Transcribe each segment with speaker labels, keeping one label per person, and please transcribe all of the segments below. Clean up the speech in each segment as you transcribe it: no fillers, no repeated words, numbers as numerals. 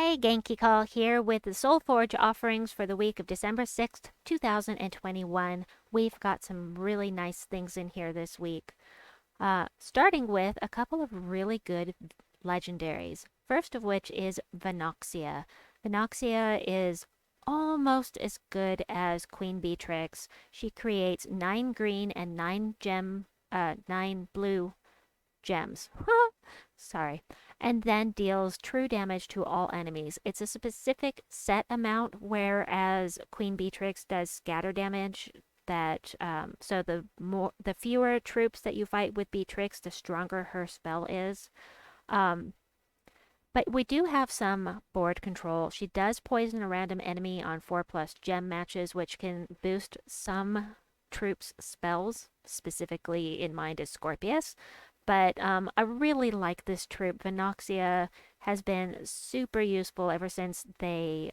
Speaker 1: Hey, Genki Call here with the Soulforge offerings for the week of December 6th, 2021. We've got some really nice things in here this week. Starting with a couple of really good legendaries. First of which is Venoxia. Venoxia is almost as good as Queen Beatrix. She creates 9 green and 9 blue gems. Sorry. And then deals true damage to all enemies. It's a specific set amount, whereas Queen Beatrix does scatter damage. So the fewer troops that you fight with Beatrix, the stronger her spell is. Um, but we do have some board control. She does poison a random enemy on 4+ gem matches, which can boost some troops' spells, specifically in mind is Scorpius. But I really like this troop. Venoxia has been super useful ever since they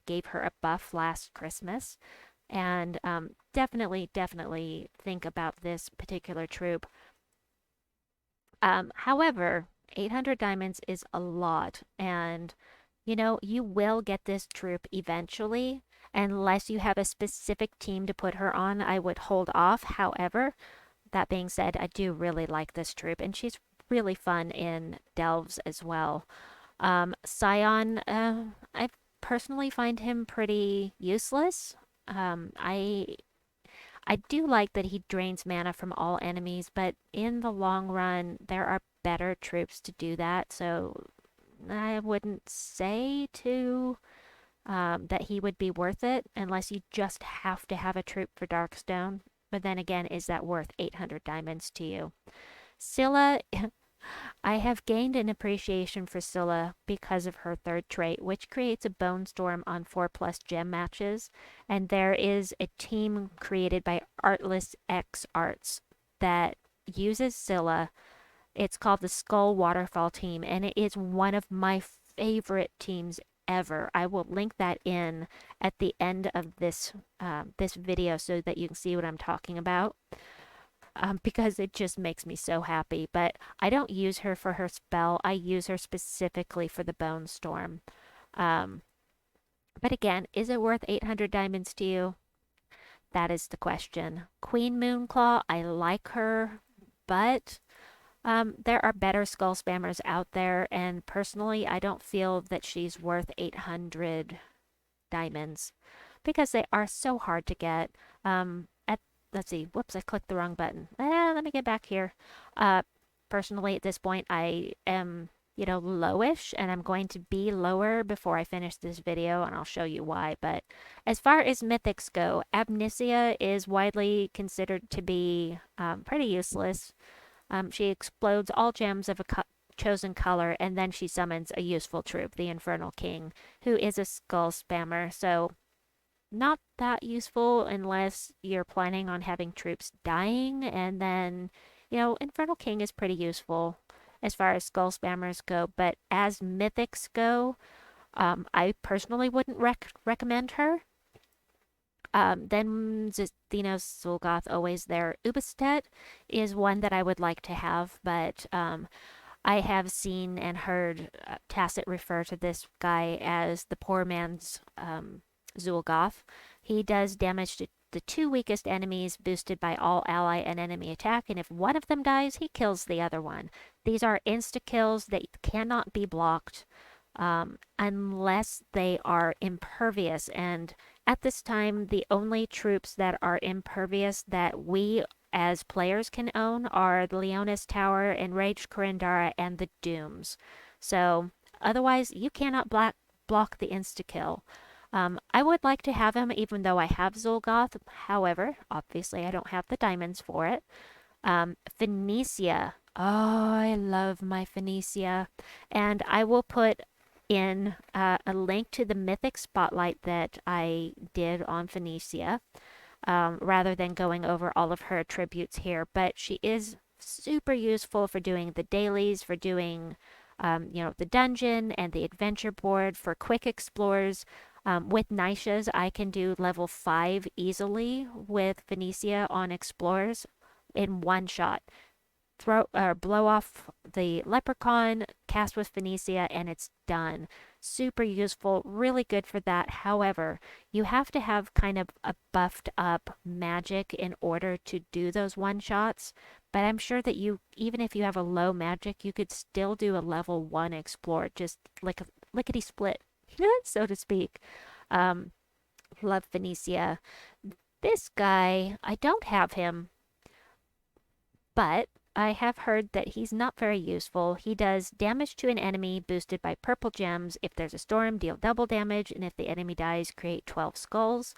Speaker 1: gave her a buff last Christmas. And definitely think about this particular troop. However, 800 diamonds is a lot, and you will get this troop eventually. Unless you have a specific team to put her on, I would hold off. However, that being said, I do really like this troop, and she's really fun in delves as well. Scion, I personally find him pretty useless. I do like that he drains mana from all enemies, but in the long run, there are better troops to do that. So I wouldn't say that he would be worth it unless you just have to have a troop for Darkstone. But then again, is that worth 800 diamonds to you? Scylla, I have gained an appreciation for Scylla because of her third trait, which creates a bone storm on 4+ gem matches. And there is a team created by Artless X Arts that uses Scylla. It's called the Skull Waterfall team, and it is one of my favorite teams ever. I will link that in at the end of this video so that you can see what I'm talking about. Because it just makes me so happy. But I don't use her for her spell. I use her specifically for the Bone Storm. Um, but again, is it worth 800 diamonds to you? That is the question. Queen Moonclaw, I like her, but there are better skull spammers out there, and personally, I don't feel that she's worth 800 diamonds because they are so hard to get. Let's see, whoops, I clicked the wrong button. Let me get back here. Personally, at this point, I am, lowish, and I'm going to be lower before I finish this video, and I'll show you why. But as far as mythics go, Amnesia is widely considered to be pretty useless. She explodes all gems of a chosen color, and then she summons a useful troop, the Infernal King, who is a skull spammer. So not that useful unless you're planning on having troops dying, and then, Infernal King is pretty useful as far as skull spammers go, but as mythics go, I personally wouldn't recommend her. Then Zithnos Zul'Goth, always there. Ubastet is one that I would like to have, but I have seen and heard Tacit refer to this guy as the poor man's Zul'Goth. He does damage to the 2 weakest enemies, boosted by all ally and enemy attack, and if one of them dies, he kills the other one. These are insta-kills that cannot be blocked unless they are impervious, and at this time, the only troops that are impervious that we as players can own are the Leonis Tower, Enraged Corindara, and the Dooms. So otherwise, you cannot block the insta-kill. I would like to have him even though I have Zul'Goth. However, obviously I don't have the diamonds for it. Phoenicia. Oh, I love my Phoenicia. And I will put in a link to the Mythic Spotlight that I did on Phoenicia, rather than going over all of her attributes here. But she is super useful for doing the dailies, for doing the dungeon and the adventure board, for quick explores. With Nishas, I can do level 5 easily with Phoenicia on explorers in one shot. throw or blow off the leprechaun, cast with Phoenicia, and it's done. Super useful, really good for that. However, you have to have kind of a buffed up magic in order to do those one shots. But I'm sure that you, even if you have a low magic, you could still do a level 1 explore, just like a lickety split, so to speak. Um, love Phoenicia. This guy, I don't have him, but I have heard that he's not very useful. He does damage to an enemy boosted by purple gems. If there's a storm, deal double damage, and if the enemy dies, create 12 skulls.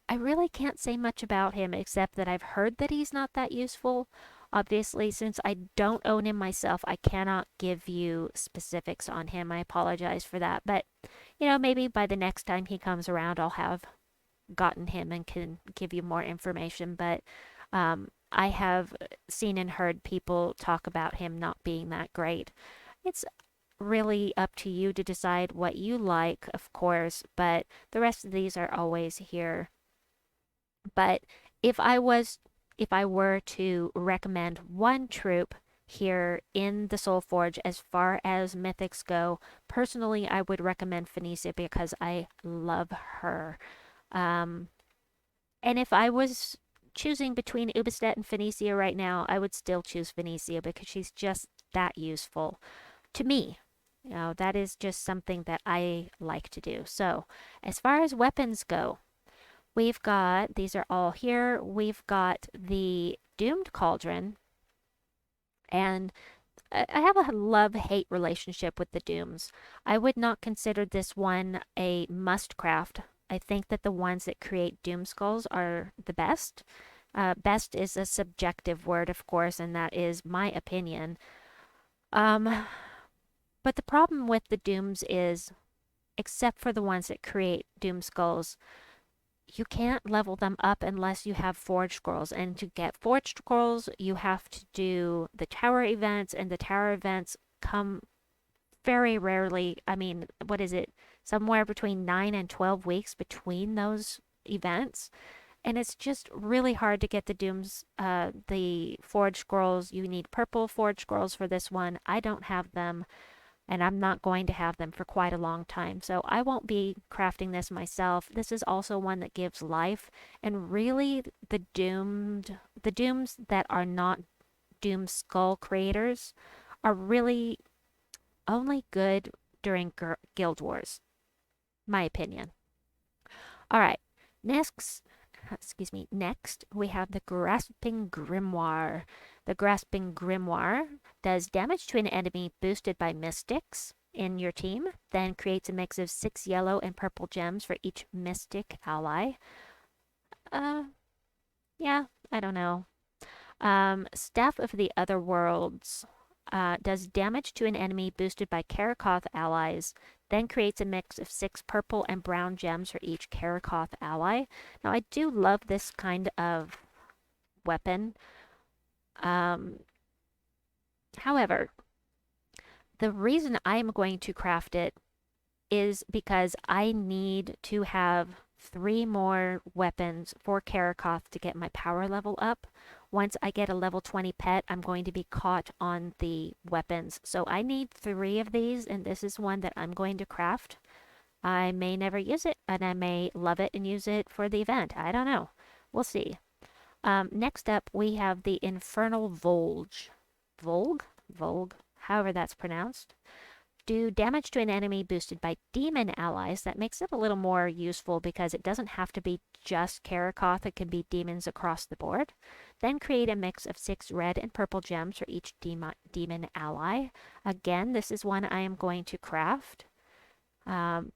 Speaker 1: I really can't say much about him except that I've heard that he's not that useful. Obviously, since I don't own him myself, I cannot give you specifics on him. I apologize for that. But, maybe by the next time he comes around, I'll have gotten him and can give you more information. But I have seen and heard people talk about him not being that great. It's really up to you to decide what you like, of course, but the rest of these are always here. But if I was if I were to recommend one troop here in the Soulforge as far as mythics go, personally I would recommend Phoenicia because I love her. Um, and if I was choosing between Ubastet and Phoenicia right now, I would still choose Phoenicia because she's just that useful to me. That is just something that I like to do. So, as far as weapons go, we've got, these are all here. We've got the Doomed Cauldron, and I have a love-hate relationship with the Dooms. I would not consider this one a must-craft. I think that the ones that create Doom Skulls are the best. Best is a subjective word, of course, and that is my opinion. Um, but the problem with the Dooms is, except for the ones that create Doom Skulls, you can't level them up unless you have Forge Scrolls. And to get Forge Scrolls, you have to do the tower events, and the tower events come very rarely. I mean, what is it? Somewhere between 9 and 12 weeks between those events. And it's just really hard to get the Forge Scrolls. You need purple Forge Scrolls for this one. I don't have them, and I'm not going to have them for quite a long time. So I won't be crafting this myself. This is also one that gives life, and really the dooms that are not Doom Skull creators are really only good during Guild Wars, my opinion. All right, next we have the Grasping Grimoire. The Grasping Grimoire does damage to an enemy boosted by mystics in your team, then creates a mix of 6 yellow and purple gems for each mystic ally. Uh, yeah, I don't know. Staff of the Other Worlds does damage to an enemy boosted by Karakoth allies, then creates a mix of 6 purple and brown gems for each Karakoth ally. Now, I do love this kind of weapon. Um, however, the reason I'm going to craft it is because I need to have 3 more weapons for Karakoth to get my power level up. Once I get a level 20 pet, I'm going to be caught on the weapons. So I need 3 of these, and this is one that I'm going to craft. I may never use it, and I may love it and use it for the event. I don't know. We'll see. Next up, we have the Infernal Volge. Volg? However that's pronounced. Do damage to an enemy boosted by demon allies. That makes it a little more useful because it doesn't have to be just Karakoth. It can be demons across the board. Then create a mix of 6 red and purple gems for each demon ally. Again, this is one I am going to craft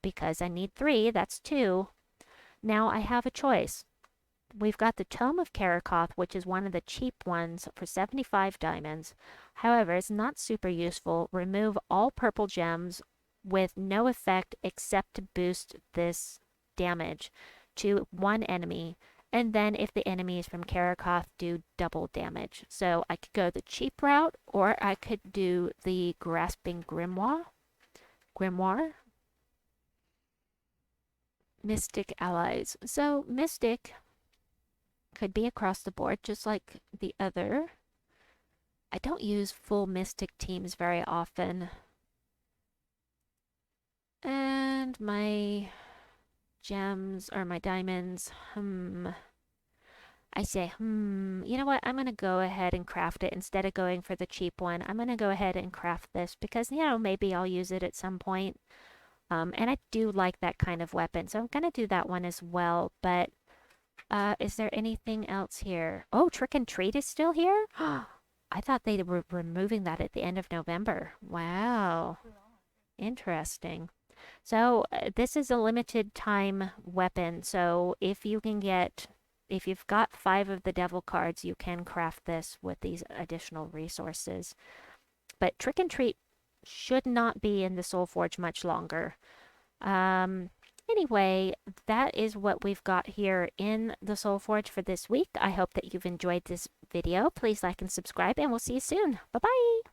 Speaker 1: because I need 3. That's 2. Now I have a choice. We've got the Tome of Karakoth, which is one of the cheap ones for 75 diamonds. However, it's not super useful. Remove all purple gems with no effect except to boost this damage to one enemy. And then if the enemy is from Karakoth, do double damage. So I could go the cheap route, or I could do the Grasping Grimoire. Mystic allies. So Mystic could be across the board, just like the other I don't use full Mystic teams very often. And my gems or my diamonds, I say, you know what? I'm going to go ahead and craft it instead of going for the cheap one. I'm going to go ahead and craft this because, maybe I'll use it at some point. And I do like that kind of weapon, so I'm going to do that one as well. But is there anything else here? Oh, Trick and Treat is still here? I thought they were removing that at the end of November. Wow. Interesting. So this is a limited time weapon. So if you've got 5 of the devil cards, you can craft this with these additional resources. But Trick and Treat should not be in the Soulforge much longer. Um, anyway, that is what we've got here in the Soulforge for this week. I hope that you've enjoyed this video. Please like and subscribe, and we'll see you soon. Bye bye.